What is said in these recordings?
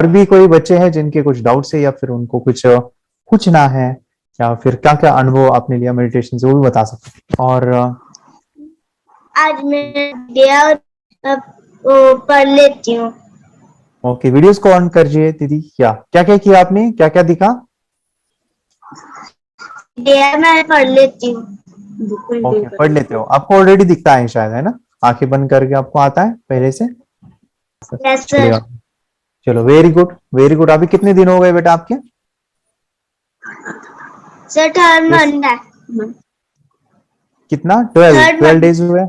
और भी कोई बच्चे हैं जिनके कुछ डाउट्स है या फिर उनको कुछ पूछना है या फिर क्या क्या अनुभव आपने लिया मेडिटेशन से, वो भी बता सकते हैं। और आज मैं गया और पढ़ लेती हूँ। ओके, वीडियोस को ऑन करिए दीदी। क्या क्या क्या किया आपने, क्या क्या दिखा? गया मैं पढ़ लेती हूँ। ओके, पढ़ लेते हो, आपको ऑलरेडी दिखता है शायद, है ना? आंखें बंद करके आपको आता है पहले से? Yes sir. चलेगा, चलो, वेरी गुड वेरी गुड। अभी कितने दिन हो गए बेटा आपके? सर थर्ड मंथ है। कितना? 12 Third 12 month। डेज हुए?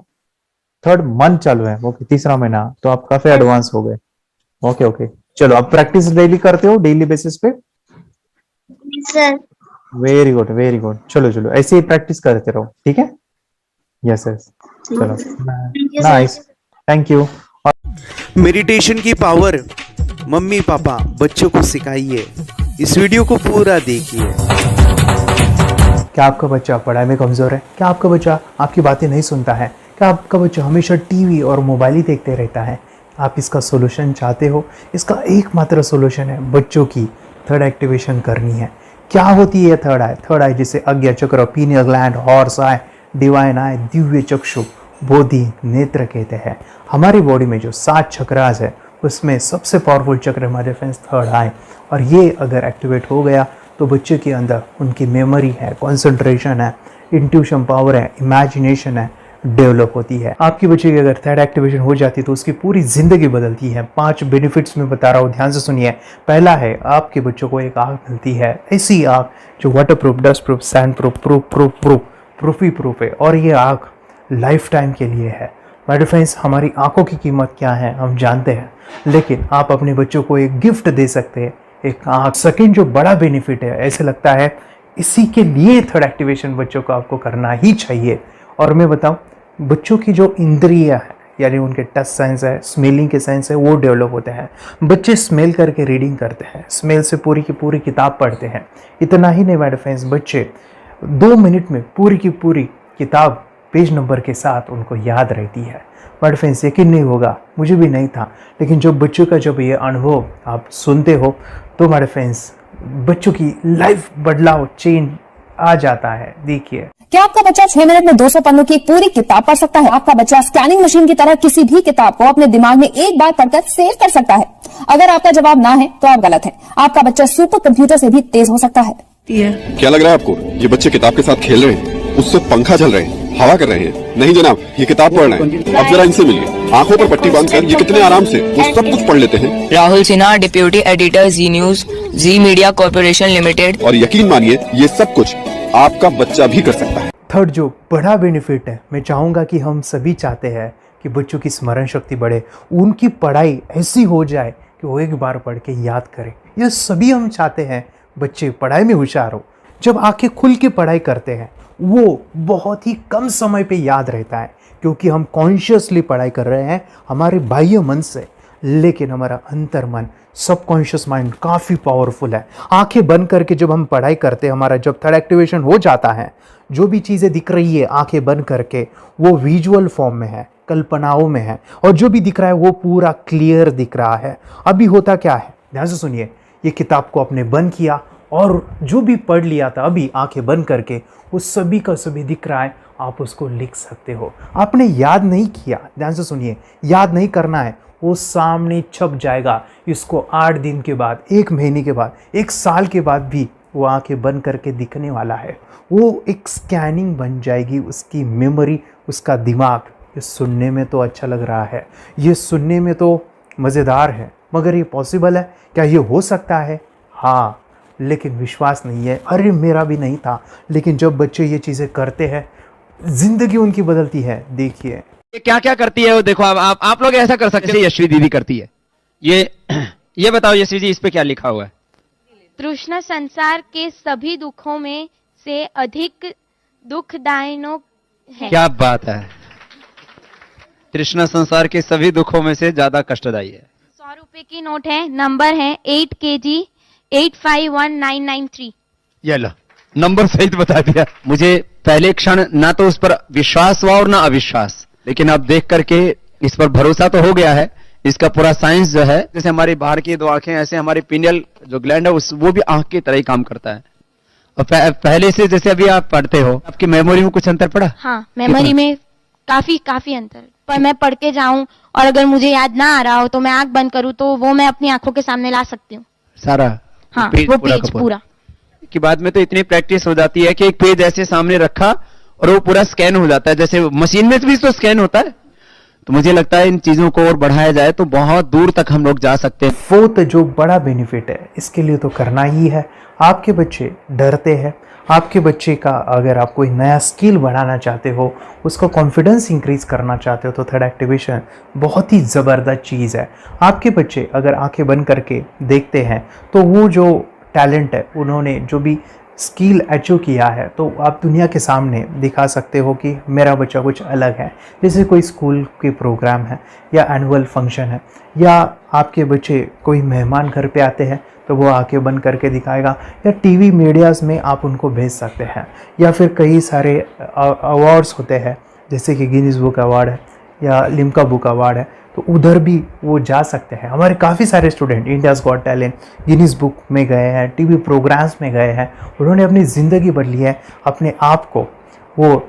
थर्ड मंथ चालू है, ओके, तीसरा महीना, तो आप काफी एडवांस हो गए। ओके ओके, चलो, आप प्रैक्टिस डेली करते हो, डेली बेसिस पे? Sir very good very good, चलो चलो, ऐसे ही प्रैक्टिस करते रहो, ठीक है? यस यस, चलो, thank you sir. Nice, thank you. Meditation की पावर मम्मी पापा बच्चों को सिखाइए। इस वीडियो को पूरा देखिए। क्या आपका बच्चा पढ़ाई में कमजोर है? क्या आपका बच्चा आपकी बातें नहीं सुनता है? क्या आपका बच्चा हमेशा टीवी और मोबाइल ही देखते रहता है? आप इसका सोल्यूशन चाहते हो? इसका एकमात्र सोल्यूशन है बच्चों की थर्ड एक्टिवेशन करनी है। क्या होती है थर्ड आई? थर्ड आई जिसे Ajna chakra, pineal gland, horse eye, divine eye, दिव्य चक्षु, बोधि नेत्र कहते हैं। हमारी बॉडी में जो 7 चक्रास है उसमें सबसे पावरफुल चक्र हमारे फ्रेंड्स थर्ड आई, और ये अगर एक्टिवेट हो गया तो बच्चे के अंदर उनकी मेमोरी है, कंसंट्रेशन है, इंट्यूशन पावर है, इमेजिनेशन है, डेवलप होती है। आपकी बच्चे की अगर थर्ड एक्टिवेशन हो जाती है तो उसकी पूरी जिंदगी बदलती है। 5 बेनिफिट्स में बता रहा हूँ, ध्यान से सुनिए। पहला है, आपके बच्चों को एक आँख मिलती है, ऐसी आँख जो waterproof, dustproof, sandproof, proof ही प्रूफ है, और ये आँख लाइफ टाइम के लिए है। माय डियर फ्रेंड्स, हमारी आंखों की कीमत क्या है हम जानते हैं, लेकिन आप अपने बच्चों को एक गिफ्ट दे सकते हैं, एक आँख। सेकंड जो बड़ा बेनिफिट है, ऐसे लगता है इसी के लिए थर्ड एक्टिवेशन बच्चों को आपको करना ही चाहिए। और मैं बताऊं, बच्चों की जो इंद्रियां है, यानी उनके टच सेंस है, स्मेलिंग के सेंस है, वो डेवलप होते हैं। बच्चे स्मेल करके रीडिंग करते हैं, स्मेल से पूरी की पूरी किताब पढ़ते हैं। इतना ही नहीं माय डियर फ्रेंड्स, बच्चे 2 मिनट में पूरी की पूरी किताब पेज नंबर के साथ उनको याद रहती है। बट फ्रेंड्स, यकीन नहीं होगा, मुझे भी नहीं था, लेकिन जब बच्चों का जब ये अनुभव आप सुनते हो तो हमारे फ्रेंड्स बच्चों की लाइफ बदलाव, चेंज आ जाता है। देखिए, क्या आपका बच्चा 6 मिनट में 200 पन्नों की एक पूरी किताब पढ़ सकता है? आपका बच्चा स्कैनिंग मशीन की तरह किसी भी किताब को अपने दिमाग में एक बार पढ़कर सेव कर सकता है? अगर आपका जवाब ना है तो आप गलत हैं। आपका बच्चा सुपर कंप्यूटर से भी तेज हो सकता है। क्या लग रहा है आपको? ये बच्चे किताब के साथ खेल रहे हैं, उससे पंखा चल रहे हैं, हवा कर रहे हैं? नहीं जनाब, ये किताब पढ़ रहे हैं। अब जरा इनसे मिलिए, आंखों पर पट्टी बांधकर ये कितने आराम से वो सब कुछ पढ़ लेते हैं। राहुल सिन्हा, डिप्यूटी एडिटर, जी न्यूज, जी मीडिया कॉर्पोरेशन लिमिटेड। और यकीन मानिए, ये सब कुछ आपका बच्चा भी कर सकता है। थर्ड जो बड़ा बेनिफिट है, मैं चाहूँगा कि हम सभी चाहते हैं कि बच्चों की स्मरण शक्ति बढ़े, उनकी पढ़ाई ऐसी हो जाए कि वो एक बार पढ़ के याद करें। यह सभी हम चाहते हैं, बच्चे पढ़ाई में होशियार हो। जब आंखें खुल के पढ़ाई करते हैं वो बहुत ही कम समय पे याद रहता है, क्योंकि हम कॉन्शियसली पढ़ाई कर रहे हैं हमारे बाह्य मन से, लेकिन हमारा अंतर मन, सबकॉन्शियस माइंड काफ़ी पावरफुल है। आंखें बंद करके जब हम पढ़ाई करते हैं, हमारा जब थर्ड एक्टिवेशन हो जाता है, जो भी चीज़ें दिख रही है आंखें बंद करके, वो विजुअल फॉर्म में है, कल्पनाओं में है, और जो भी दिख रहा है वो पूरा क्लियर दिख रहा है। अभी होता क्या है, ध्यान से सुनिए। ये किताब को आपने बंद किया और जो भी पढ़ लिया था अभी आंखें बंद करके, वो सभी का सभी दिख रहा है, आप उसको लिख सकते हो। आपने याद नहीं किया, ध्यान से सुनिए, याद नहीं करना है, वो सामने छप जाएगा। इसको 8 दिन के बाद, 1 महीने के बाद, 1 साल के बाद भी वो आंखें बंद करके दिखने वाला है। वो एक स्कैनिंग बन जाएगी, उसकी मेमोरी, उसका दिमाग। ये सुनने में तो अच्छा लग रहा है, ये सुनने में तो मज़ेदार है, मगर ये पॉसिबल है क्या? ये हो सकता है, हाँ, लेकिन विश्वास नहीं है। अरे मेरा भी नहीं था, लेकिन जब बच्चे ये चीज़ें करते हैं, जिंदगी उनकी बदलती है। देखिए क्या क्या करती है वो, देखो आप लोग ऐसा कर सकते हैं, यशवी दीदी करती है। ये बताओ यशवी जी, इस पे क्या लिखा हुआ है? तृष्णा संसार के सभी दुखों में से अधिक दुखदायक है। क्या बात है, तृष्णा संसार के सभी दुखों में से ज्यादा कष्टदायी है। 100 रुपए की नोट है, नंबर है 8 kg 851993। ये लो, नंबर सहित बता दिया। मुझे पहले क्षण ना तो उस पर विश्वास हुआ और ना अविश्वास, लेकिन अब देख करके इस पर भरोसा तो हो गया है। इसका पूरा साइंस जो है, जैसे हमारी बाहर की दो आंखें, ऐसे हमारी पिनियल जो ग्लैंड है वो भी आंख की तरह ही काम करता है। और पहले से जैसे अभी आप पढ़ते हो, आपकी मेमोरी में कुछ अंतर पड़ा? हाँ, मेमोरी में काफी अंतर। पर मैं पढ़ के जाऊं और अगर मुझे याद ना आ रहा हो तो मैं आंख बंद करूं तो वो मैं अपनी आंखों के सामने ला सकती हूँ सारा। हाँ, पेज वो पूरा पेज का पूरा। कि बाद में तो इतनी प्रैक्टिस हो जाती है कि एक पेज ऐसे सामने रखा और वो पूरा स्कैन हो जाता है, जैसे मशीन में भी तो स्कैन होता है। तो मुझे लगता है इन चीजों को और बढ़ाया जाए तो बहुत दूर तक हम लोग जा सकते हैं। फोर्थ जो बड़ा बेनिफिट है, इसके लिए तो करना ही है। आपके बच्चे डरते हैं, आपके बच्चे का अगर आप कोई नया स्किल बढ़ाना चाहते हो, उसका कॉन्फिडेंस इंक्रीज करना चाहते हो, तो थर्ड एक्टिवेशन बहुत ही ज़बरदस्त चीज़ है। आपके बच्चे अगर आंखें बंद करके देखते हैं तो वो जो टैलेंट है, उन्होंने जो भी स्किल अचीव किया है, तो आप दुनिया के सामने दिखा सकते हो कि मेरा बच्चा कुछ अलग है। जैसे कोई स्कूल के प्रोग्राम है या एनुअल फंक्शन है, या आपके बच्चे कोई मेहमान घर पे आते हैं तो वो आंखें बंद करके दिखाएगा, या टीवी मीडियाज़ में आप उनको भेज सकते हैं, या फिर कई सारे अवार्ड्स होते हैं जैसे कि गिनीज बुक अवार्ड है या लिम्का बुक अवार्ड है, तो उधर भी वो जा सकते हैं। हमारे काफ़ी सारे student India's got talent, Guinness book में गए हैं, टीवी प्रोग्राम्स में गए हैं, उन्होंने अपनी ज़िंदगी बदली है, अपने आप को वो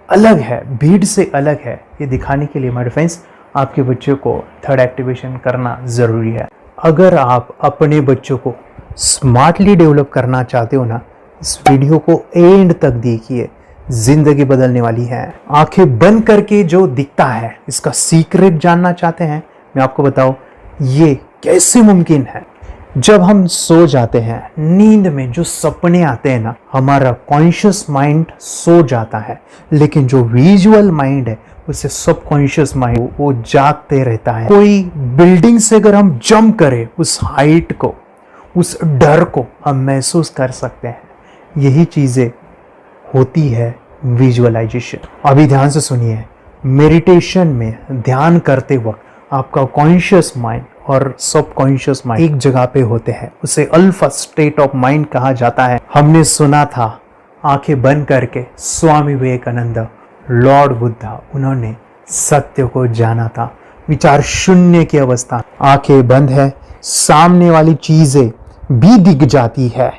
अलग है, भीड़ से अलग है, ये दिखाने के लिए मेरे फ्रेंड्स आपके बच्चों को थर्ड एक्टिवेशन करना ज़रूरी है। अगर आप अपने बच्चों को स्मार्टली डेवलप करना चाहते हो ना, इस वीडियो को एंड तक देखिए, जिंदगी बदलने वाली है। आंखें बंद करके जो दिखता है, इसका सीक्रेट जानना चाहते हैं? मैं आपको बताऊं ये कैसे मुमकिन है। जब हम सो जाते हैं, नींद में जो सपने आते हैं ना, हमारा कॉन्शियस माइंड सो जाता है, लेकिन जो विजुअल माइंड है, उससे सबकॉन्शियस माइंड वो जागते रहता है। कोई बिल्डिंग से अगर हम जंप करें, उस हाइट को, उस डर को हम महसूस कर सकते हैं। यही चीज़ें होती है विजुअलाइजेशन। अभी ध्यान से सुनिए, मेडिटेशन में ध्यान करते वक्त आपका कॉन्शियस माइंड और सबकॉन्शियस माइंड एक जगह पे होते हैं, उसे अल्फा स्टेट ऑफ माइंड कहा जाता है। हमने सुना था आंखें बंद करके स्वामी विवेकानंद, लॉर्ड बुद्धा, उन्होंने सत्य को जाना था। विचार शून्य की अवस्था, आंखें बंद है, सामने वाली चीजें भी दिख जाती है।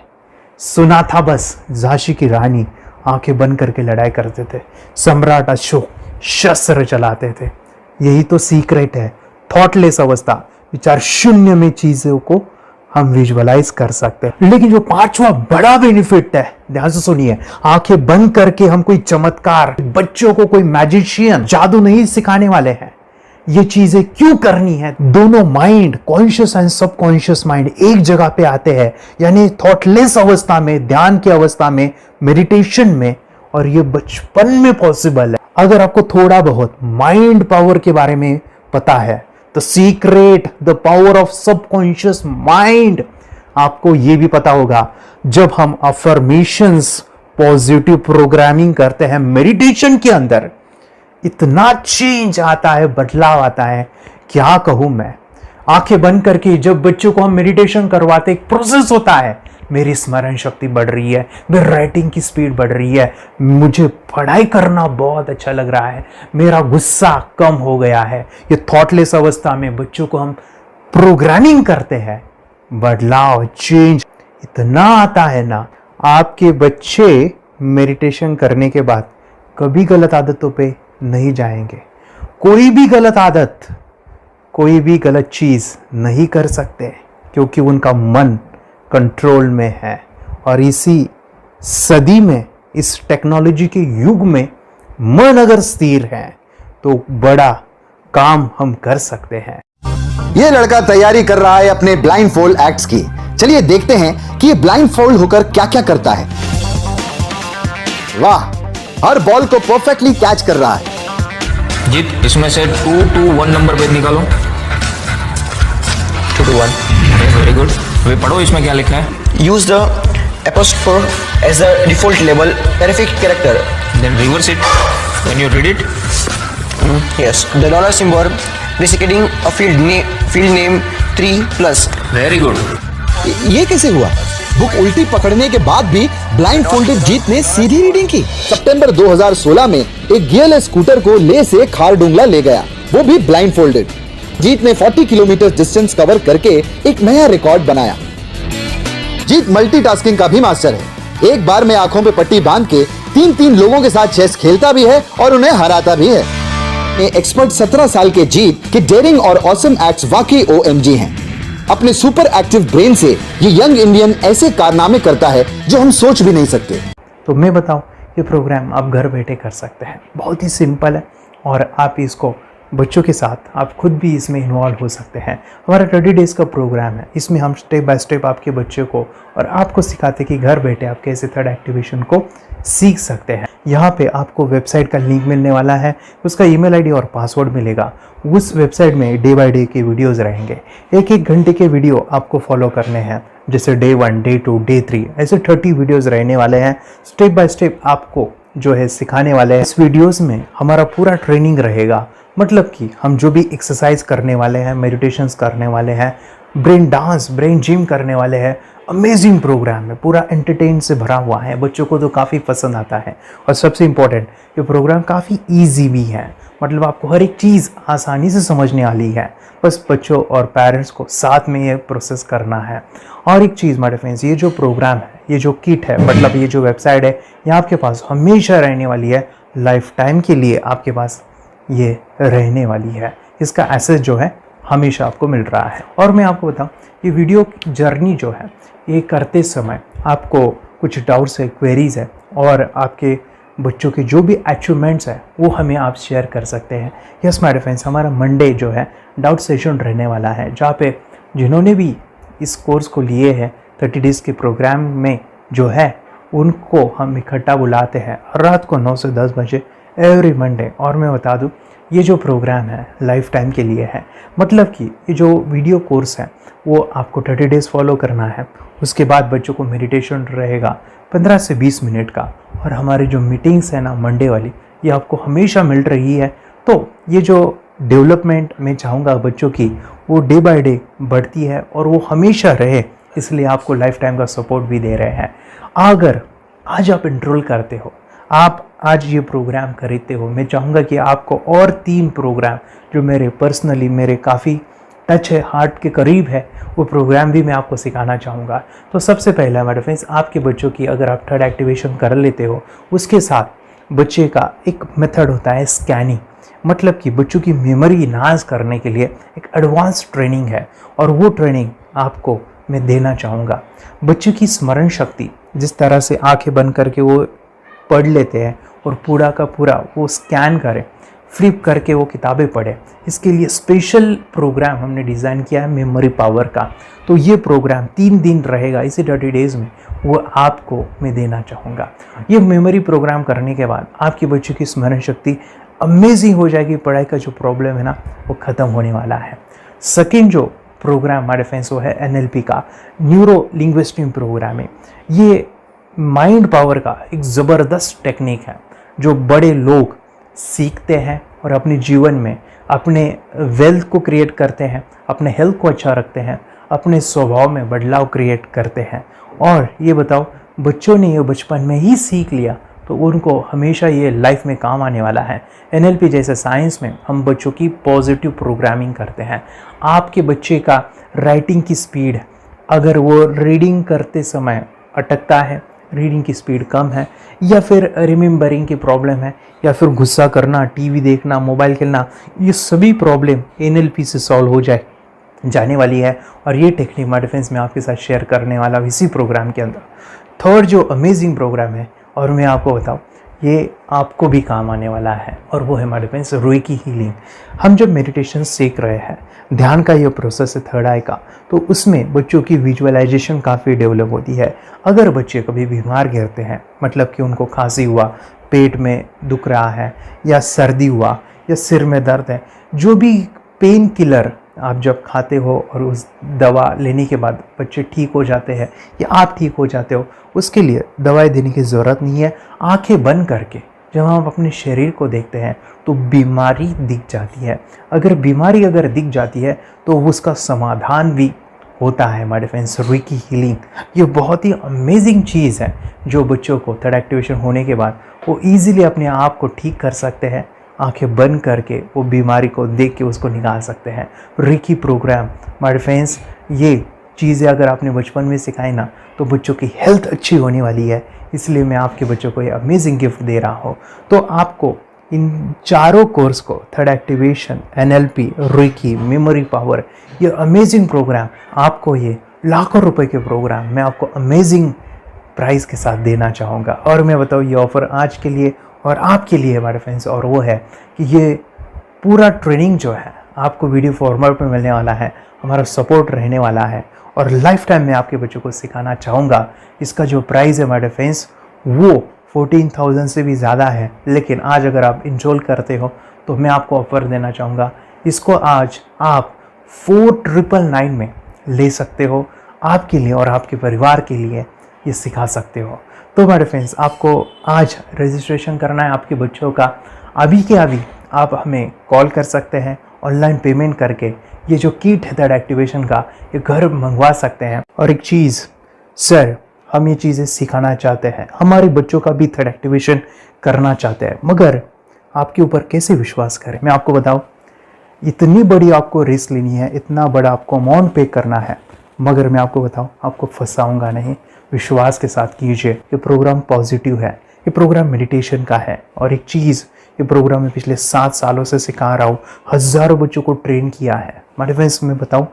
सुना था बस, झांसी की रानी आंखें बंद करके लड़ाई करते थे, सम्राट अशोक शस्त्र चलाते थे। यही तो सीक्रेट है, थॉटलेस अवस्था, विचार शून्य में चीजों को हम विजुअलाइज कर सकते हैं। लेकिन जो पांचवा बड़ा बेनिफिट है, ध्यान से सुनिए, आंखें बंद करके हम कोई चमत्कार, बच्चों को कोई मैजिशियन जादू नहीं सिखाने वाले हैं। ये चीजें क्यों करनी है? दोनों mind, conscious and subconscious mind एक जगह पे आते हैं, यानी थॉटलेस अवस्था में, ध्यान की अवस्था में, मेडिटेशन में, और ये बचपन में पॉसिबल है। अगर आपको थोड़ा बहुत माइंड पावर के बारे में पता है, the secret, the power of subconscious mind, आपको ये भी पता होगा, जब हम अफर्मेशंस, पॉजिटिव प्रोग्रामिंग करते हैं मेडिटेशन के अंदर, इतना चेंज आता है, बदलाव आता है, क्या कहूं मैं। आंखें बंद करके जब बच्चों को हम मेडिटेशन करवाते, एक प्रोसेस होता है, मेरी स्मरण शक्ति बढ़ रही है, मेरी राइटिंग की स्पीड बढ़ रही है, मुझे पढ़ाई करना बहुत अच्छा लग रहा है, मेरा गुस्सा कम हो गया है। ये थॉटलेस अवस्था में बच्चों को हम प्रोग्रामिंग करते हैं, बदलाव, चेंज इतना आता है ना। आपके बच्चे मेडिटेशन करने के बाद कभी गलत आदतों पे नहीं जाएंगे। कोई भी गलत आदत, कोई भी गलत चीज नहीं कर सकते, क्योंकि उनका मन कंट्रोल में है। और इसी सदी में, इस टेक्नोलॉजी के युग में, मन अगर स्थिर है तो बड़ा काम हम कर सकते हैं। ये लड़का तैयारी कर रहा है अपने ब्लाइंड फोल्ड एक्ट्स की। चलिए देखते हैं कि ये ब्लाइंड फोल्ड होकर क्या क्या करता है। वाह, हर बॉल को परफेक्टली कैच कर रहा है। जीत, इसमें से 2 to 1 नंबर पे निकालो। 2 to 1, वेरी गुड। वे पढ़ो, इसमें क्या लिखा है? Use the apostrophe as a default label perfect character. Then reverse it when you read it. Yes, the dollar symbol designating a field name 3+. Very good. ये कैसे हुआ? बुक उल्टी पकड़ने के बाद भी ब्लाइंड फोल्डेड जीत ने सीधी रीडिंग की। सितंबर 2016 में एक गियरलेस स्कूटर को ले से खारडुंगला ले गया, वो भी ब्लाइंड फोल्डेड। जीत ने 40 किलोमीटर डिस्टेंस कवर करके एक नया रिकॉर्ड बनाया। जीत मल्टीटास्किंग का भी मास्टर है। एक बार में आंखों पे पट्टी बांध के 3-3 लोगों के साथ चेस खेलता भी है और उन्हें हराता भी है। एक्सपर्ट 17 साल के जीत के डेयरिंग और ऑसम एक्ट्स वाकई OMG हैं। अपने सुपर एक्टिव ब्रेन से ये यंग इंडियन ऐसे कारनामे करता है जो हम सोच भी नहीं सकते। तो मैं बताऊं, ये प्रोग्राम आप घर बैठे कर सकते हैं। बहुत ही सिंपल है और आप इसको बच्चों के साथ आप खुद भी इसमें इन्वॉल्व हो सकते हैं। हमारा 30 डेज़ का प्रोग्राम है। इसमें हम स्टेप बाय स्टेप आपके बच्चे को और आपको सिखाते कि घर बैठे आप कैसे थर्ड एक्टिवेशन को सीख सकते हैं। यहाँ पे आपको वेबसाइट का लिंक मिलने वाला है, उसका ईमेल आईडी और पासवर्ड मिलेगा। उस वेबसाइट में डे बाय डे के वीडियोज़ रहेंगे। 1-1 घंटे के वीडियो आपको फॉलो करने हैं, जैसे डे 1, डे 2, डे 3 ऐसे 30 वीडियोज़ रहने वाले हैं। स्टेप बाय स्टेप आपको जो है सिखाने वाले हैं। इस वीडियोज़ में हमारा पूरा ट्रेनिंग रहेगा, मतलब कि हम जो भी एक्सरसाइज करने वाले हैं, मेडिटेशंस करने वाले हैं, ब्रेन डांस, ब्रेन जिम करने वाले हैं। अमेजिंग प्रोग्राम है, पूरा एंटरटेन से भरा हुआ है, बच्चों को तो काफ़ी पसंद आता है। और सबसे इम्पोर्टेंट, ये प्रोग्राम काफ़ी ईजी भी है, मतलब आपको हर एक चीज़ आसानी से समझने वाली है। बस बच्चों और पेरेंट्स को साथ में ये प्रोसेस करना है। और एक चीज़ माय फ्रेंड्स, ये जो प्रोग्राम है, ये जो किट है, मतलब ये जो वेबसाइट है, ये आपके पास हमेशा रहने वाली है। लाइफ टाइम के लिए आपके पास ये रहने वाली है। इसका एक्सेस जो है हमेशा आपको मिल रहा है। और मैं आपको बताऊं, ये वीडियो जर्नी जो है, ये करते समय आपको कुछ डाउट्स है, क्वेरीज है और आपके बच्चों के जो भी अचीवमेंट्स है वो हमें आप शेयर कर सकते हैं। यस माय फ्रेंड्स, हमारा मंडे जो है डाउट सेशन रहने वाला है, जहाँ पे जिन्होंने भी इस कोर्स को लिए हैं 30 डेज़ के प्रोग्राम में जो है, उनको हम इकट्ठा बुलाते हैं रात को 9 से 10 बजे एवरी मंडे। और मैं बता दूं, ये जो प्रोग्राम है लाइफ टाइम के लिए है, मतलब कि ये जो वीडियो कोर्स है वो आपको 30 डेज़ फॉलो करना है। उसके बाद बच्चों को मेडिटेशन रहेगा 15 से 20 मिनट का। और हमारी जो मीटिंग्स है ना मंडे वाली, ये आपको हमेशा मिल रही है। तो ये जो डेवलपमेंट मैं चाहूँगा बच्चों की, वो डे बाय डे बढ़ती है और वो हमेशा रहे, इसलिए आपको लाइफ टाइम का सपोर्ट भी दे रहे हैं। अगर आज आप एनरोल करते हो, आप आज ये प्रोग्राम खरीदते हो, मैं चाहूँगा कि आपको और 3 प्रोग्राम जो मेरे पर्सनली मेरे काफ़ी टच है, हार्ट के करीब है, वो प्रोग्राम भी मैं आपको सिखाना चाहूँगा। तो सबसे पहला मेरे फ्रेंड्स, आपके बच्चों की अगर आप थर्ड एक्टिवेशन कर लेते हो, उसके साथ बच्चे का एक मेथड होता है स्कैनिंग, मतलब कि बच्चों की मेमोरी इन्हांस करने के लिए एक एडवांस ट्रेनिंग है और वो ट्रेनिंग आपको मैं देना चाहूँगा। बच्चों की स्मरण शक्ति, जिस तरह से आंखें बंद करके वो पढ़ लेते हैं और पूरा का पूरा वो स्कैन करें, फ्लिप करके वो किताबें पढ़े, इसके लिए स्पेशल प्रोग्राम हमने डिज़ाइन किया है मेमोरी पावर का। तो ये प्रोग्राम 3 दिन रहेगा, इसी 30 डेज़ में वो आपको मैं देना चाहूँगा। ये मेमोरी प्रोग्राम करने के बाद आपके बच्चों की स्मरण शक्ति अमेजिंग हो जाएगी। पढ़ाई का जो प्रॉब्लम है ना, वो ख़त्म होने वाला है। सेकेंड जो प्रोग्राम हमारे फ्रेंड्स वो है NLP का, न्यूरो लिंग्विस्टिक प्रोग्राम है। ये माइंड पावर का एक ज़बरदस्त टेक्निक है जो बड़े लोग सीखते हैं और अपने जीवन में अपने वेल्थ को क्रिएट करते हैं, अपने हेल्थ को अच्छा रखते हैं, अपने स्वभाव में बदलाव क्रिएट करते हैं। और ये बताओ, बच्चों ने ये बचपन में ही सीख लिया तो उनको हमेशा ये लाइफ में काम आने वाला है। NLP जैसे साइंस में हम बच्चों की पॉजिटिव प्रोग्रामिंग करते हैं। आपके बच्चे का राइटिंग की स्पीड, अगर वो रीडिंग करते समय अटकता है, रीडिंग की स्पीड कम है, या फिर रिमेंबरिंग की प्रॉब्लम है, या फिर गुस्सा करना, टीवी देखना, मोबाइल खेलना, ये सभी प्रॉब्लम NLP से सॉल्व हो जाने वाली है। और ये टेक्निक माय फ्रेंड्स मैं आपके साथ शेयर करने वाला हूँ इसी प्रोग्राम के अंदर। थर्ड जो अमेजिंग प्रोग्राम है, और मैं आपको बताऊँ, ये आपको भी काम आने वाला है, और वो है माय फ्रेंड्स रेकी हीलिंग। हम जब मेडिटेशन सीख रहे हैं, ध्यान का ये प्रोसेस है थर्ड आई का, तो उसमें बच्चों की विजुअलाइजेशन काफ़ी डेवलप होती है। अगर बच्चे कभी बीमार गिरते हैं, मतलब कि उनको खांसी हुआ, पेट में दुख रहा है, या सर्दी हुआ, या सिर में दर्द है, जो भी पेन किलर आप जब खाते हो और उस दवा लेने के बाद बच्चे ठीक हो जाते हैं या आप ठीक हो जाते हो, उसके लिए दवाई देने की ज़रूरत नहीं है। आंखें बंद करके जब हम अपने शरीर को देखते हैं तो बीमारी दिख जाती है। अगर बीमारी दिख जाती है तो उसका समाधान भी होता है। हमारे फ्रेंड्स, रेकी हीलिंग ये बहुत ही अमेजिंग चीज़ है जो बच्चों को थर्ड एक्टिवेशन होने के बाद वो ईजिली अपने आप को ठीक कर सकते हैं, आंखें बंद करके वो बीमारी को देख के उसको निकाल सकते हैं। रिकी प्रोग्राम माय फ्रेंड्स, ये चीज़ें अगर आपने बचपन में सिखाई ना तो बच्चों की हेल्थ अच्छी होने वाली है। इसलिए मैं आपके बच्चों को ये अमेजिंग गिफ्ट दे रहा हूँ। तो आपको इन चारों कोर्स को, third activation, NLP, Ricky, memory power, ये अमेजिंग प्रोग्राम, आपको ये लाखों रुपए के प्रोग्राम मैं आपको अमेजिंग प्राइस के साथ देना चाहूँगा। और मैं बताऊँ ये ऑफ़र आज के लिए और आपके लिए हमारे फ्रेंड्स, और वो है कि ये पूरा ट्रेनिंग जो है आपको वीडियो फॉर्मेट में मिलने वाला है, हमारा सपोर्ट रहने वाला है और लाइफ टाइम मैं आपके बच्चों को सिखाना चाहूँगा। इसका जो प्राइस है हमारे फ्रेंड्स वो 14,000 से भी ज़्यादा है, लेकिन आज अगर आप इंस्टॉल करते हो तो मैं आपको ऑफ़र देना चाहूँगा। इसको आज आप 4,999 में ले सकते हो, आपके लिए और आपके परिवार के लिए ये सिखा सकते हो। तो हमारे फ्रेंड्स, आपको आज रजिस्ट्रेशन करना है आपके बच्चों का। अभी के अभी आप हमें कॉल कर सकते हैं, ऑनलाइन पेमेंट करके ये जो किट है थर्ड एक्टिवेशन का, ये घर मंगवा सकते हैं। और एक चीज़ सर, हम ये चीज़ें सिखाना चाहते हैं, हमारे बच्चों का भी थर्ड एक्टिवेशन करना चाहते हैं, मगर आपके ऊपर कैसे विश्वास करें? मैं आपको बताऊं, इतनी बड़ी आपको रिस्क लेनी है, इतना बड़ा आपको अमाउंट पे करना है, मगर मैं आपको बताऊं, आपको फंसाऊंगा नहीं। विश्वास के साथ कीजिए। ये प्रोग्राम पॉजिटिव है, ये प्रोग्राम मेडिटेशन का है। और एक चीज़, ये प्रोग्राम मैं पिछले 7 सालों से सिखा रहा हूँ, हज़ारों बच्चों को ट्रेन किया है। हमारे फ्रेंड्स, मैं बताऊँ,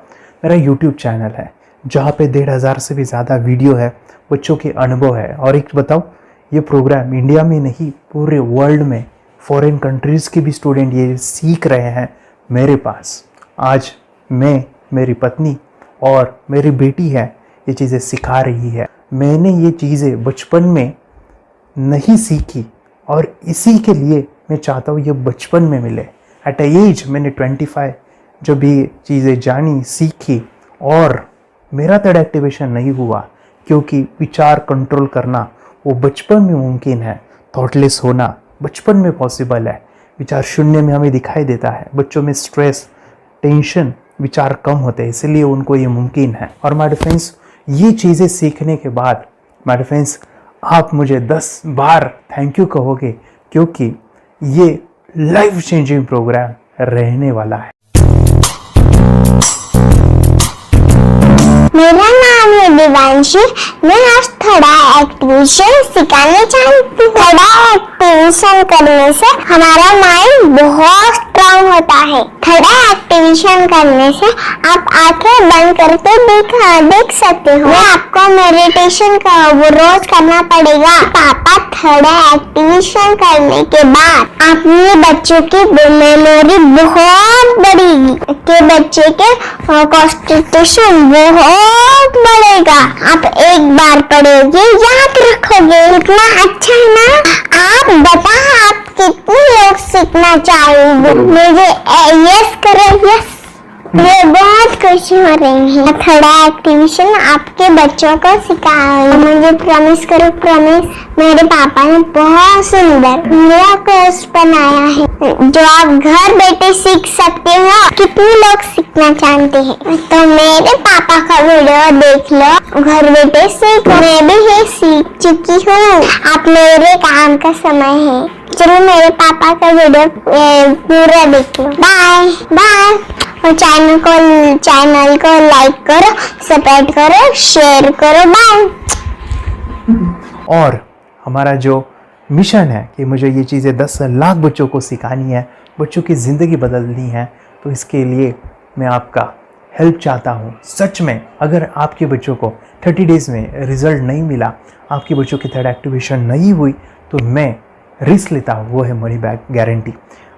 मेरा यूट्यूब चैनल है जहाँ पे 1,500 से भी ज़्यादा वीडियो है, बच्चों के अनुभव है। और एक बताऊँ, ये प्रोग्राम इंडिया में नहीं, पूरे वर्ल्ड में फॉरेन कंट्रीज़ के भी स्टूडेंट ये सीख रहे हैं मेरे पास। आज मैं, मेरी पत्नी और मेरी बेटी है ये चीज़ें सिखा रही है। मैंने ये चीज़ें बचपन में नहीं सीखी और इसी के लिए मैं चाहता हूँ ये बचपन में मिले। एट एज मैंने 25 जब ये चीज़ें जानी, सीखी, और मेरा थर्ड एक्टिवेशन नहीं हुआ क्योंकि विचार कंट्रोल करना वो बचपन में मुमकिन है। थॉटलेस होना बचपन में पॉसिबल है। विचार शून्य में हमें दिखाई देता है। बच्चों में स्ट्रेस, टेंशन, विचार कम होते हैं, इसलिए उनको ये मुमकिन है। और माय फ्रेंड्स, ये चीज़ें सीखने के बाद माय फ्रेंड्स, आप मुझे 10 बार थैंक यू कहोगे, क्योंकि ये लाइफ चेंजिंग प्रोग्राम रहने वाला है। मेरा नाम है दिवांशी। मैं आज थोड़ा एक्टिवेशन सिखाने चाहती हूँ। थोड़ा एक्टिवेशन करने से हमारा माइंड बहुत स्ट्रांग होता है। थोड़ा एक्टिवेशन करने से आप आंखें बंद करके देख सकते हो। मैं आपको मेडिटेशन का वो रोज करना पड़ेगा। पापा, थोड़ा एक्टिवेशन करने के बाद अपने बच्चों की मेमोरी बहुत बढ़ेगी, के बच्चे के कॉन्सेंट्रेशन बहुत बढ़ेगा। आप एक बार पढ़ोगे, याद रखोगे, इतना अच्छा है ना। आप बता, आप कितने लोग सीखना चाहोगे? मुझे यस करो, यस। मैं बहुत खुश हो रही हूँ। थोड़ा एक्टिवेशन आपके बच्चों को सिखाऊंगी। मुझे प्रॉमिस करो, प्रॉमिस। मेरे पापा ने बहुत सुंदर मेरा कोर्स बनाया है जो आप घर बैठे सीख सकते हो। कितने लोग सीखना चाहते हैं तो मेरे पापा का वीडियो देख लो, घर बैठे सीखो। मैं भी ये सीख चुकी हूँ। आप मेरे काम का समय है। चलो मेरे पापा का वीडियो पूरा देख लो। Bye bye. और चैनल को लाइक करो, सब्सक्राइब करो, शेयर करो। बाय। और हमारा जो मिशन है कि मुझे ये चीज़ें 10 लाख बच्चों को सिखानी है, बच्चों की ज़िंदगी बदलनी है, तो इसके लिए मैं आपका हेल्प चाहता हूँ। सच में अगर आपके बच्चों को 30 डेज़ में रिज़ल्ट नहीं मिला, आपके बच्चों की थर्ड एक्टिवेशन नहीं हुई, तो मैं रिस्क लेता हूँ, वो है मनी बैक गारंटी।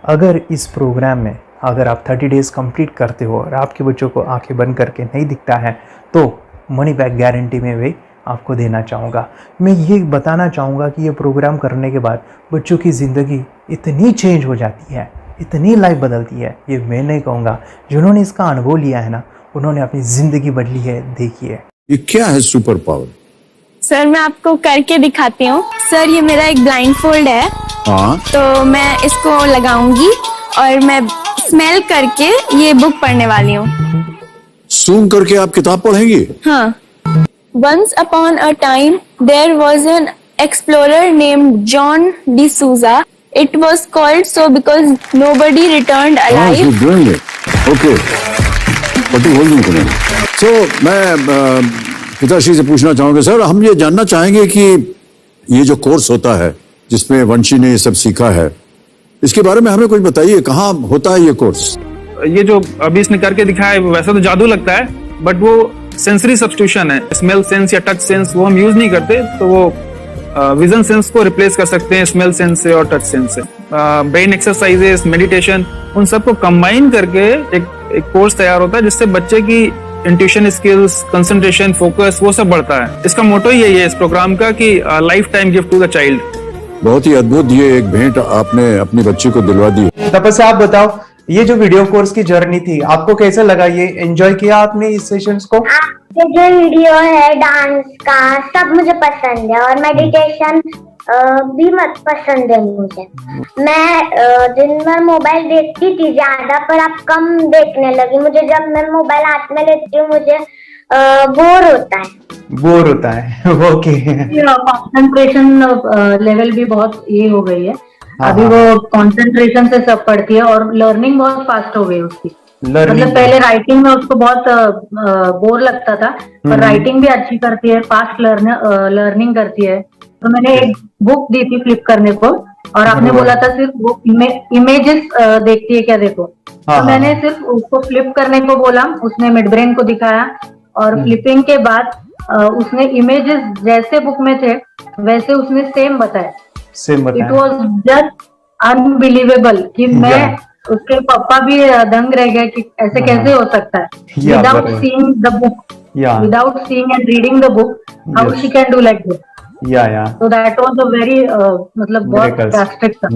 अगर इस प्रोग्राम में अगर आप 30 डेज़ कंप्लीट करते हो और आपके बच्चों को आंखें बंद करके नहीं दिखता है, तो मनी बैक गारंटी में भी आपको देना चाहूँगा। मैं ये बताना चाहूँगा कि ये प्रोग्राम करने के बाद बच्चों की ज़िंदगी इतनी चेंज हो जाती है, इतनी लाइफ बदलती है, ये मैं नहीं कहूँगा। जिन्होंने इसका अनुभव लिया है ना, उन्होंने अपनी ज़िंदगी बदली है। देखिए ये क्या है सुपर पावर? सर, मैं आपको करके दिखाती हूँ। सर, ये मेरा एक ब्लाइंड फोल्ड है। हाँ, तो मैं इसको लगाऊंगी और मैं स्मेल करके ये बुक पढ़ने वाली हूँ। सूंघ करके आप किताब पढ़ेंगी? हाँ। Once upon a time, there was an explorer named John D'Souza. It was called so because nobody returned हाँ, alive. she's doing it. Okay. पट्टी खोल दूँ तुम्हें। So मैं पिताश्री से पूछना चाहूँगा सर, हम ये जानना चाहेंगे कि ये जो कोर्स होता है जिसमें वंशी ने ये सब सीखा है, इसके बारे में हमें कुछ बताइए, कहाँ होता है ये कोर्स? ये जो अभी इसने करके दिखाया है वैसा तो जादू लगता है, बट वो सेंसरी सब्स्टिट्यूशन है। स्मेल सेंस या टच सेंस वो हम यूज नहीं करते, तो वो विजन सेंस को रिप्लेस कर सकते हैं स्मेल सेंस से और टच सेंस से। ब्रेन एक्सरसाइजेस, मेडिटेशन, उन सबको कंबाइन करके एक कोर्स तैयार होता है जिससे बच्चे की इंट्यूशन स्किल्स, कंसंट्रेशन, फोकस वो सब बढ़ता है। इसका मोटो ही यही है इस प्रोग्राम का कि lifetime gift to the child. बहुत ही अद्भुत ये एक भेंट आपने अपनी बच्ची को दिलवा दी। तपस्या, आप बताओ, ये जो वीडियो कोर्स की जर्नी थी आपको कैसा लगा? ये एंजॉय किया आपने इस सेशंस को? आपके जो वीडियो है डांस का सब मुझे पसंद है और मेडिटेशन भी मत पसंद है मुझे। मैं दिन भर मोबाइल देखती थी ज्यादा, पर अब कम देखने लगी। मुझे जब मैं मोबाइल हाथ में लेती हूँ मुझे बोर होता है। ओके। कंसंट्रेशन लेवल भी बहुत ये हो गई है। अभी वो कंसंट्रेशन से सब पढ़ती है और लर्निंग बहुत फास्ट हो गई उसकी। मतलब पहले राइटिंग में उसको बहुत बोर लगता था, पर राइटिंग भी अच्छी करती है, फास्ट लर्निंग करती है। तो मैंने एक बुक दी थी फ्लिप करने को और आपने बोला था सिर्फ वो इमेजेस देखती है क्या, देखो। तो मैंने सिर्फ उसको फ्लिप करने को बोला, उसने मिड ब्रेन को दिखाया और फ्लिपिंग के बाद उसने इमेजेस जैसे बुक में थे वैसे उसने सेम बताया। इट वॉज जस्ट अनबिलीवेबल कि मैं उसके पापा भी दंग रह गए कि ऐसे कैसे हो सकता है। Without seeing the book, without seeing and reading the book, how she can do like this. So that was a very मतलब बहुत ड्रास्टिक था।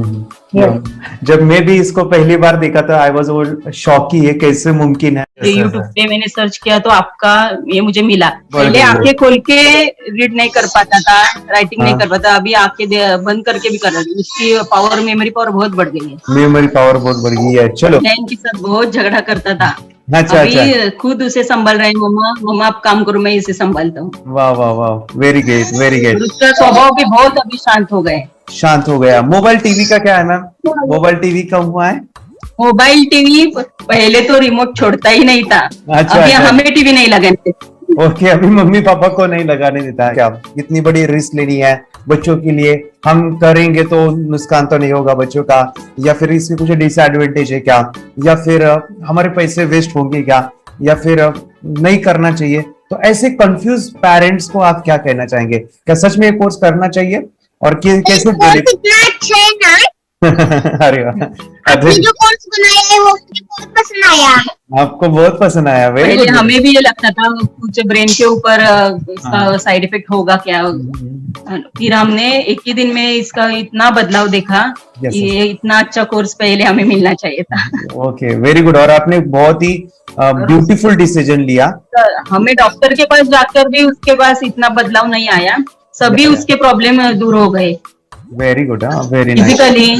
जब मैं भी इसको पहली बार देखा था आई वाज शॉक कि ये कैसे मुमकिन है। यूट्यूब पे मैंने सर्च किया तो आपका ये मुझे मिला। पहले आंखें खोल के रीड नहीं कर पाता था, राइटिंग नहीं कर पाता, अभी आंखें बंद करके भी कर रहा है। उसकी पावर, मेमोरी पावर बहुत बढ़ गई है। मेमोरी पावर बहुत बढ़ गई है। चलो, के साथ बहुत झगड़ा करता था। अच्छा, अभी खुद उसे संभाल रहे हैं। मम्मा आप काम करो, मैं इसे संभालता हूँ। वाह वाह वाह, वेरी ग्रेट वेरी ग्रेट। उसका स्वभाव भी बहुत अभी शांत हो गया। मोबाइल टीवी का क्या है मैम? मोबाइल टीवी कब हुआ है? मोबाइल टीवी पहले तो रिमोट छोड़ता ही नहीं था। अभी हमें टीवी नहीं लगाने देते। ओके, अभी मम्मी पापा को नहीं लगाने देता है। क्या इतनी बड़ी रिस्क लेनी है बच्चों के लिए? हम करेंगे तो नुकसान तो नहीं होगा बच्चों का, या फिर इसकी कुछ डिसएडवांटेज है क्या, या फिर हमारे पैसे वेस्ट होंगे क्या, या फिर नहीं करना चाहिए? तो ऐसे कंफ्यूज पेरेंट्स को आप क्या कहना चाहेंगे? क्या सच में ये कोर्स करना चाहिए और कैसे? अरे जो कोर्स बनाया है वो मुझे बहुत पसंद आया। आपको बहुत पसंद आया? पहले हमें भी ये लगता था कुछ ब्रेन के ऊपर इसका साइड इफेक्ट होगा क्या। फिर हमने एक ही दिन में इसका इतना बदलाव देखा कि ये इतना अच्छा कोर्स पहले हमें मिलना चाहिए था। Okay, very good. और आपने बहुत ही ब्यूटीफुल डिसीजन लिया। हमें डॉक्टर के पास जाकर भी उसके पास इतना बदलाव नहीं आया, सभी उसके प्रॉब्लम दूर हो गए। Very good, very physically,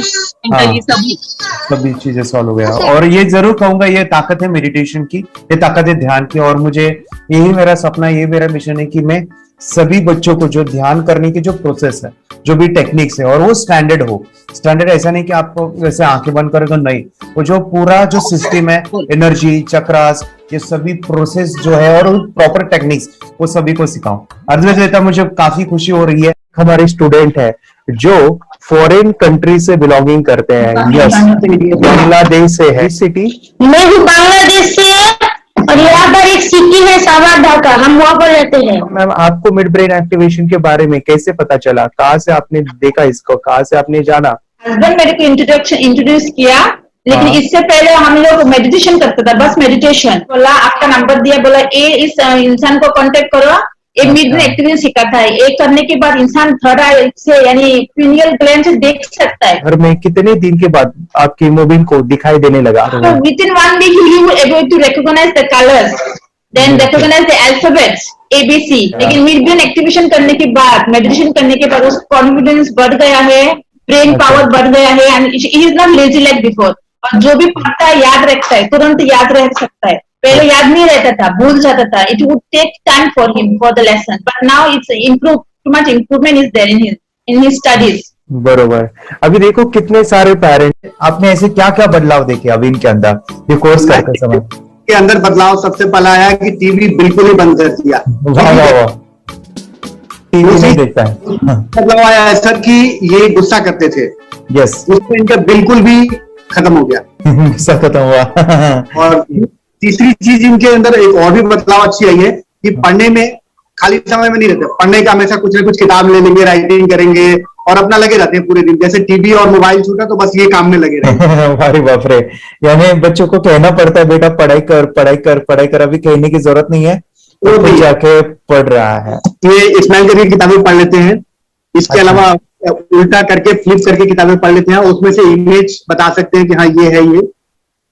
mentally सभी चीजें सॉल्व हो गया। और ये जरूर कहूंगा, ये ताकत है मेडिटेशन की, ये ताकत है ध्यान की। और मुझे यही मेरा सपना, ये मेरा मिशन है कि मैं सभी बच्चों को जो ध्यान करने की जो प्रोसेस है, जो भी टेक्निक्स है, और वो स्टैंडर्ड हो। स्टैंडर्ड ऐसा नहीं कि आपको जैसे आंखें बंद करेगा, नहीं, वो जो पूरा जो सिस्टम है, एनर्जी, चक्रास, ये सभी प्रोसेस जो है और प्रॉपर टेक्निक्स, वो सभी को सिखाऊं। अर्जुन, मुझे काफी खुशी हो रही है। हमारे स्टूडेंट है जो फॉरेन कंट्री से बिलोंगिंग करते हैं। यस, बांग्लादेश से है। सिटी मैं भी बांग्लादेश से और यहाँ पर एक सिटी है सावारढाका, हम वहाँ पर रहते हैं। मैम, आपको मिड ब्रेन एक्टिवेशन के बारे में कैसे पता चला? कहाँ से आपने देखा इसको, कहाँ से आपने जाना? हस्बैंड मेरे को इंट्रोड्यूस किया, लेकिन इससे पहले हम लोग मेडिटेशन करते थे, बस मेडिटेशन। बोला आपका नंबर दिया, बोला ये इस इंसान को कांटेक्ट करो, एक मिड ब्रेन एक्टिवेशन सिखाता है। एक करने के बाद इंसान थर्ड आई से यानी पिनियल ग्लैंड से देख सकता है। घर में कितने दिन के बाद आपकी हीमोग्लोबिन को दिखाई देने लगा? With in 1 week you will able to recognize the colors, then recognize the alphabets ABC। लेकिन मिड ब्रेन एक्टिवेशन करने के बाद, मेडिटेशन करने के बाद उसका कॉन्फिडेंस बढ़ गया है, ब्रेन पावर बढ़ गया है, and he is not lazy like before. और जो भी पढ़ता है याद रखता है, तुरंत याद रह सकता है। पहले याद नहीं रहता था, भूल जाता था। It would take time for him for the lesson, but now it's improve, too much improvement is there in his studies. बरोबर। अभी देखो कितने सारे पेरेंट्स, आपने ऐसे क्या क्या बदलाव देखे अभी इनके अंदर ये कोर्स करते समय? के अंदर बदलाव सबसे पहला आया कि टीवी बिल्कुल ही बंद कर दिया। वाह वाह वाह, टीवी नहीं देखता है। बदलाव आया है सर कि ये गुस्सा करते थे, यस, उसमें इनका बिल्कुल भी खत्म हो गया। गुस्सा खत्म हुआ। और तीसरी चीज इनके अंदर एक और भी बदलाव अच्छी आई है कि पढ़ने में खाली समय में नहीं रहते, पढ़ने का हमेशा कुछ ना कुछ किताब ले लेंगे, राइटिंग करेंगे और अपना लगे रहते हैं पूरे दिन। जैसे टीवी और मोबाइल छूटा तो बस ये काम में लगे रहते। अरे बाप रे, यानी बच्चों को कहना पड़ता है बेटा पढ़ाई कर पढ़ाई कर पढ़ाई कर, अभी कहने की जरूरत नहीं है, वो भी जाके पढ़ रहा है। ये स्माइल करके किताबें पढ़ लेते हैं, इसके अलावा उल्टा करके फ्लिप करके किताबें पढ़ लेते हैं, उसमें से इमेज बता सकते हैं कि हाँ ये है ये।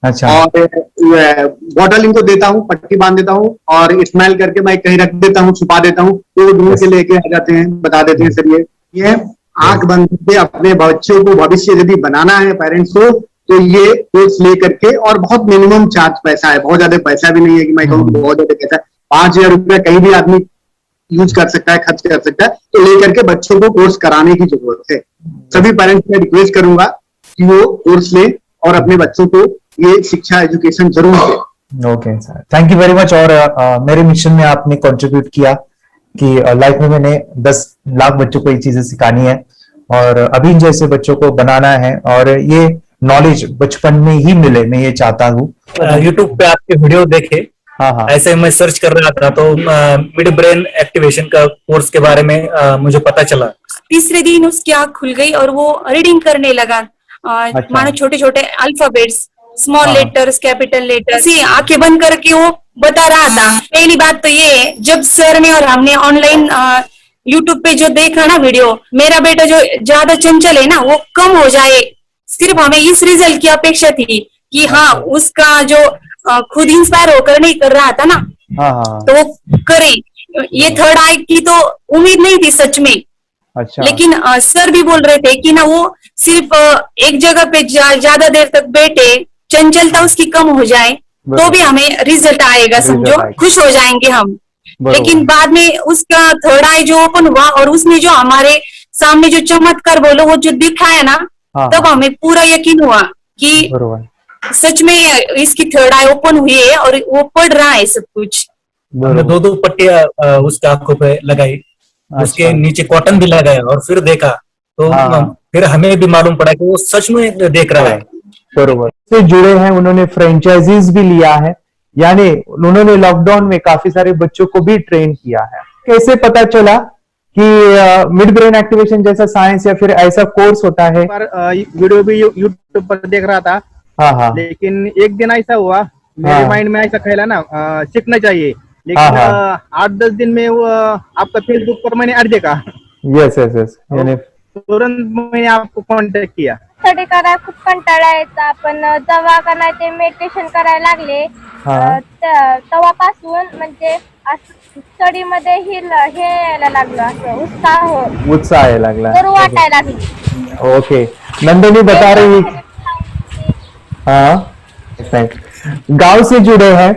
अच्छा। और बॉटल इनको देता हूँ, पट्टी बांध देता हूँ और स्माइल करके मैं कहीं रख देता हूँ, छुपा देता हूँ, तो दूर से लेके आ जाते हैं, बता देते हैं सर ये आंख बंद करके अपने बच्चों को भविष्य यदि बनाना है पेरेंट्स को, तो ये कोर्स ले करके, और बहुत मिनिमम चार्ज पैसा है, बहुत ज्यादा पैसा भी नहीं है कि मैं कहूँ बहुत ज्यादा पैसा है। 5,000 रुपया कहीं भी आदमी यूज कर सकता है, खर्च कर सकता है, तो लेकर के बच्चों को कोर्स कराने की जरूरत है। सभी पेरेंट्स में रिक्वेस्ट करूंगा कि वो कोर्स ले और अपने बच्चों को ये शिक्षा एजुकेशन जरूर दे। Okay sir, thank you very much. और मेरे मिशन में आपने कंट्रीब्यूट किया कि लाइफ में मैंने 10 लाख बच्चों को ये चीजें सिखानी है और अभी जैसे बच्चों को बनाना है, और ये नॉलेज बचपन में ही मिले, मैं ये चाहता हूँ। यूट्यूब पे आपके वीडियो देखे, हाँ, ऐसे मैं सर्च कर रहा था तो मिड ब्रेन एक्टिवेशन का कोर्स के बारे में मुझे पता चला। तीसरे दिन उसकी आँख खुल गई और वो रीडिंग करने लगा। मानो छोटे छोटे alphabets, small letters, capital letters, आंखें बंद करके वो बता रहा था। पहली बात तो ये, जब सर ने और हमने ऑनलाइन यूट्यूब पे जो देखा ना वीडियो, मेरा बेटा जो ज्यादा चंचल है ना वो कम हो जाए, सिर्फ हमें इस रिजल्ट की अपेक्षा थी कि हाँ उसका जो खुद इंस्पायर होकर नहीं कर रहा था ना, तो वो करे। ये थर्ड आई की तो उम्मीद नहीं थी सच में। अच्छा। लेकिन सर भी बोल रहे थे कि ना वो सिर्फ एक जगह पे ज्यादा देर तक बैठे, चंचलता उसकी कम हो जाए तो भी हमें रिजल्ट आएगा, समझो खुश हो जाएंगे हम। लेकिन बाद में उसका थर्ड आई जो ओपन हुआ और उसने जो हमारे सामने जो चमत्कार बोलो वो जो दिखाया ना, तब हमें पूरा यकीन हुआ कि सच में इसकी थर्ड आई ओपन हुई है और वो पढ़ रहा है सब कुछ। हमने 2 पट्टियां उसके आंखों पे लगाई, उसके नीचे कॉटन भी लगाया और फिर देखा तो फिर हमें भी मालूम पड़ा कि वो सच में देख रहा है। बरोबर से जुड़े हैं, उन्होंने फ्रेंचाइजीज भी लिया है, यानी उन्होंने लॉकडाउन में काफी सारे बच्चों को भी ट्रेन किया है। कैसे पता चला कि मिड ब्रेन एक्टिवेशन जैसा साइंस या फिर ऐसा कोर्स होता है? वीडियो भी यूट्यूब पर देख रहा था, लेकिन एक दिन ऐसा हुआ मेरे माइंड में ऐसा ख्याल ना सीखना चाहिए, लेकिन 8-10 दिन में वो आपका फेसबुक पर मैंने ऐड देखा। यस यस यस, यानी तुरंत मैंने आपको कॉन्टॅक्ट किया। स्टडी करायला खूप कंटाळा यायचा, पण जेव्हा का नाही ते मेडिटेशन करायला लागले तेव्हापासून म्हणजे स्टडी मध्ये हे यायला लागलं, असं उत्साह यायला लागला, बरं वाटायला लागलं। ओके, नंदिनी बता रही, हाँ गांव से जुड़े हैं,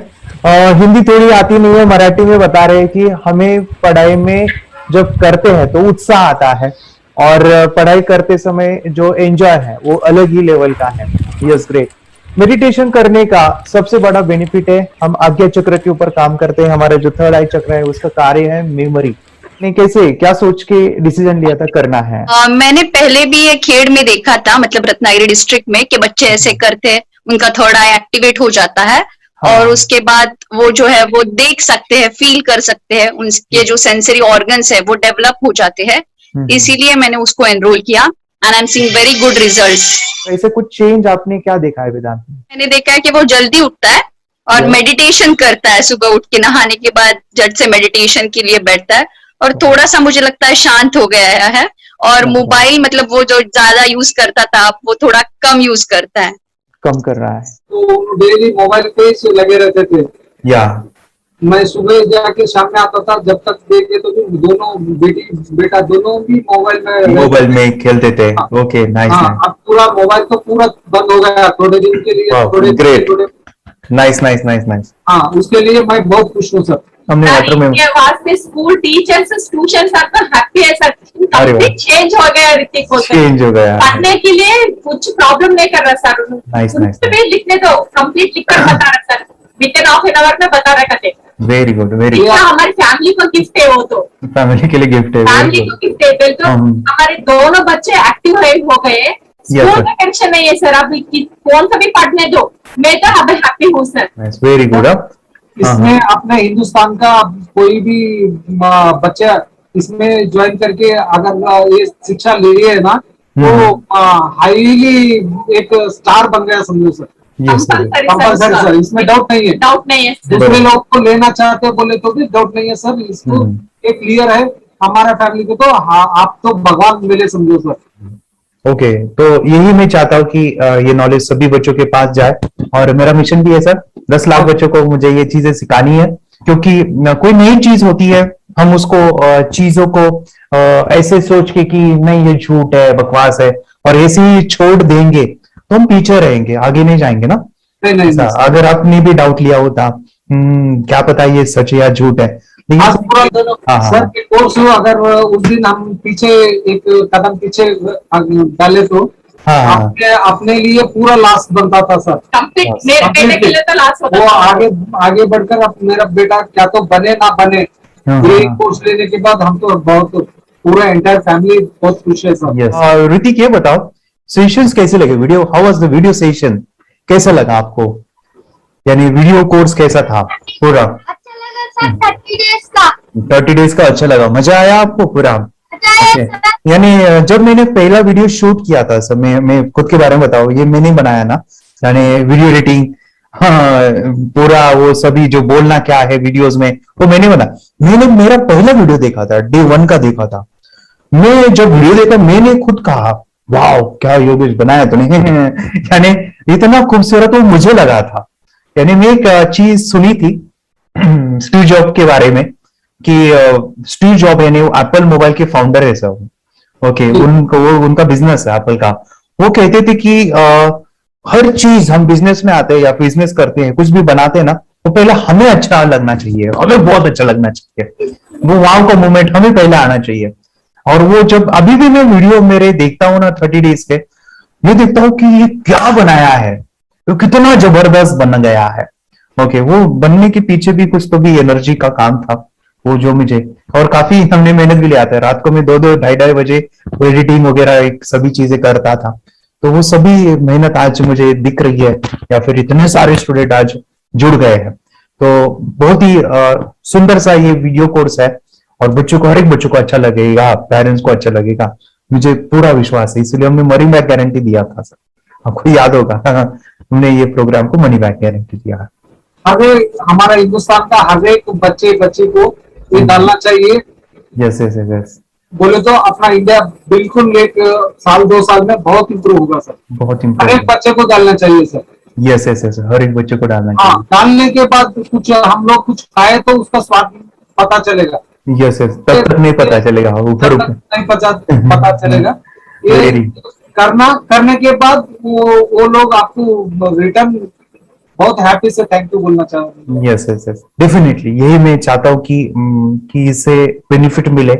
हिंदी थोड़ी आती नहीं है, मराठी में बता रहे हैं कि हमें पढ़ाई में जब करते हैं तो उत्साह आता है और पढ़ाई करते समय जो एंजॉय है वो अलग ही लेवल का है। Yes, great. मेडिटेशन करने का सबसे बड़ा बेनिफिट है, हम आज्ञा चक्र के ऊपर काम करते हैं, हमारा जो थर्ड आई चक्र है उसका कार्य है मेमोरी। ने कैसे क्या सोच के डिसीजन लिया था करना है? मैंने पहले भी ये खेड़ में देखा था, मतलब रत्नागिरी डिस्ट्रिक्ट में, कि बच्चे ऐसे करते हैं, उनका थर्ड आई एक्टिवेट हो जाता है और उसके बाद वो जो है वो देख सकते हैं, फील कर सकते हैं, उनके जो सेंसरी ऑर्गन्स है वो डेवलप हो जाते हैं। इसीलिए मैंने उसको एनरोल किया and I am seeing very good results. ऐसे कुछ चेंज आपने क्या देखा है वेदांत में? मैंने देखा है कि वो जल्दी उठता है और मेडिटेशन करता है, सुबह उठ के नहाने के बाद झट से मेडिटेशन के लिए बैठता है और थोड़ा सा मुझे लगता है शांत हो गया है, और मोबाइल मतलब वो जो ज्यादा यूज करता था वो थोड़ा कम यूज करता है, कम कर रहा है। तो डेली मोबाइल पे ही लगे रहते थे, या मैं सुबह जाके शाम में आता था, जब तक देखे तो दोनों बेटा दोनों भी मोबाइल में खेलते थे। Okay, nice. अब पूरा मोबाइल तो पूरा बंद हो गया थोड़े दिन के लिए, थोड़े नाइस नाइस नाइस नाइस। हाँ, उसके लिए मैं बहुत खुश हूँ सर। हमने वाटर में वास्ते स्कूल टीचर्स स्टूडेंट्स आपका हैप्पी है सर, कंप्लीट चेंज हो गया ऋतिक को। चेंज हो गया, पढ़ने के लिए कुछ प्रॉब्लम नहीं कर रहा सर। नाइस नाइस, लिखने दो, कंप्लीट लिखकर बता रहा sir, within half an hour में बता रहा करते। Very good very good. हमारी फैमिली को गिफ्ट है वो, तो फैमिली के लिए गिफ्ट है, फैमिली को गिफ्ट है। फिर तो हमारे दोनों बच्चे एक्टिव हो गए, स्कूल का टेंशन नहीं है सर। अभी कौन सा भी पढ़ने दो, मैं तो अभी हैप्पी हूँ सर। Very good. इसमें अपने हिंदुस्तान का कोई भी बच्चा इसमें ज्वाइन करके अगर ये शिक्षा ले रही है ना, तो हाईली एक स्टार बन गया समझो सर। कंपल्सरी सर, इसमें डाउट नहीं है। डाउट नहीं है। दूसरे लोग को लेना चाहते बोले तो भी डाउट नहीं है सर। इसको एक क्लियर है हमारा फैमिली को, तो आप तो भगवान मिले समझो सर। ओके, तो यही मैं चाहता हूँ कि ये नॉलेज सभी बच्चों के पास जाए, और मेरा मिशन भी है सर, 10 लाख बच्चों को मुझे ये चीजें सिखानी है। क्योंकि कोई नई चीज होती है, हम उसको चीजों को ऐसे सोच के कि नहीं ये झूठ है, बकवास है, और ऐसे ही छोड़ देंगे तो हम पीछे रहेंगे, आगे नहीं जाएंगे ना। नहीं, अगर आपने भी डाउट लिया होता क्या पता ये सच है या झूठ है, सर के कोर्स अगर उस दिन हम पीछे एक कदम पीछे डाले तो अपने लिए पूरा लास्ट बनता था सर। मेरे बेटे के लिए तो लास्ट होता वो आगे बढ़कर अब मेरा बेटा क्या तो बने ना बने, ये कोर्स लेने के बाद हम तो बहुत पूरा एंटायर फैमिली बहुत खुश है सर। ऋतिक ये बताओ, सेशंस कैसे लगे? Video, how was the video session? कैसा लगा आपको? यानी वीडियो कोर्स कैसा था पूरा? अच्छा लगा सर, 30 डेज का। 30 डेज का अच्छा लगा, मजा आया आपको पूरा? यानी जब मैंने पहला वीडियो शूट किया था सर, मैं खुद के बारे में बताऊं, ये मैंने बनाया ना, यानी वीडियो एडिटिंग, पूरा वो सभी जो बोलना क्या है वीडियोस में वो मैंने बना। मैंने मेरा पहला वीडियो देखा था, डे 1 का देखा था। मैं जब वीडियो देखा मैंने खुद कहा वाह क्या योगेश बनाया तूने यानी इतना खूबसूरत वो मुझे लगा था। यानी मैं एक चीज सुनी थी स्टीव जॉब के बारे में कि स्टीव जॉब यानी एप्पल मोबाइल के फाउंडर है सब, ओके, उनका बिजनेस है एप्पल का। वो कहते थे कि हर चीज हम बिजनेस में आते हैं या बिजनेस करते हैं, कुछ भी बनाते हैं ना, तो पहले हमें अच्छा लगना चाहिए, हमें बहुत अच्छा लगना चाहिए, वो वाव का मोमेंट हमें पहले आना चाहिए। और वो जब अभी भी मैं वीडियो मेरे देखता हूँ ना 30 डेज के, मैं देखता हूँ कि ये क्या बनाया है, तो कितना जबरदस्त बन गया है। ओके, वो बनने के पीछे भी कुछ तो भी एनर्जी का काम था वो, जो मुझे, और काफी हमने मेहनत भी लिया था। रात को मैं 2-2 ढाई बजे एडिटिंग वगैरह सभी चीजें करता था, तो वो सभी मेहनत आज मुझे दिख रही है, या फिर इतने सारे स्टूडेंट आज जुड़ गए हैं। तो बहुत ही सुंदर सा ये वीडियो कोर्स है, और बच्चों को, हर एक बच्चों को अच्छा लगेगा, पेरेंट्स को अच्छा लगेगा, मुझे पूरा विश्वास है। इसलिए हमने मनी बैक गारंटी दिया था सर, आपको याद होगा हमने ये प्रोग्राम को मनी बैक गारंटी दिया है। हमारा हिंदुस्तान का हर एक बच्चे को ये डालना चाहिए। यस यस यस, बोले तो अपना इंडिया बिल्कुल 1 साल 2 साल में बहुत इम्प्रूव होगा सर। बहुत हर एक बच्चे को डालना चाहिए सर। यस यस यस, हर एक बच्चे को डालना चाहिए। डालने के बाद कुछ हम लोग कुछ खाए तो उसका स्वाद पता चलेगा। यस यस, तब तक नहीं पता चलेगा, ऊपर नहीं पता चलेगा। ये करने के बाद वो लोग आपको रिटर्न बहुत हैप्पी से थैंक यू बोलना चाहूंगा। यस यस यस, डेफिनेटली यही मैं चाहता हूँ कि इससे बेनिफिट मिले,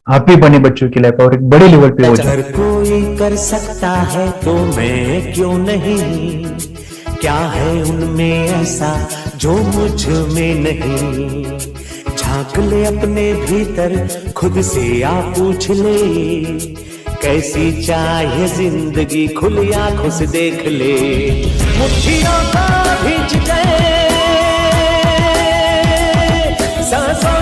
हैप्पी बने बच्चों की लाइफ, और एक बड़े लेवल पे हो जाए। अगर कोई कर सकता है तो मैं क्यों नहीं, क्या है उनमें ऐसा जो मुझ में नहीं। झांक ले अपने भीतर, खुद से आ पूछ ले, कैसी चाहे जिंदगी, खुली आंखों से देख ले। मुट्ठियों को भींच गए सांसों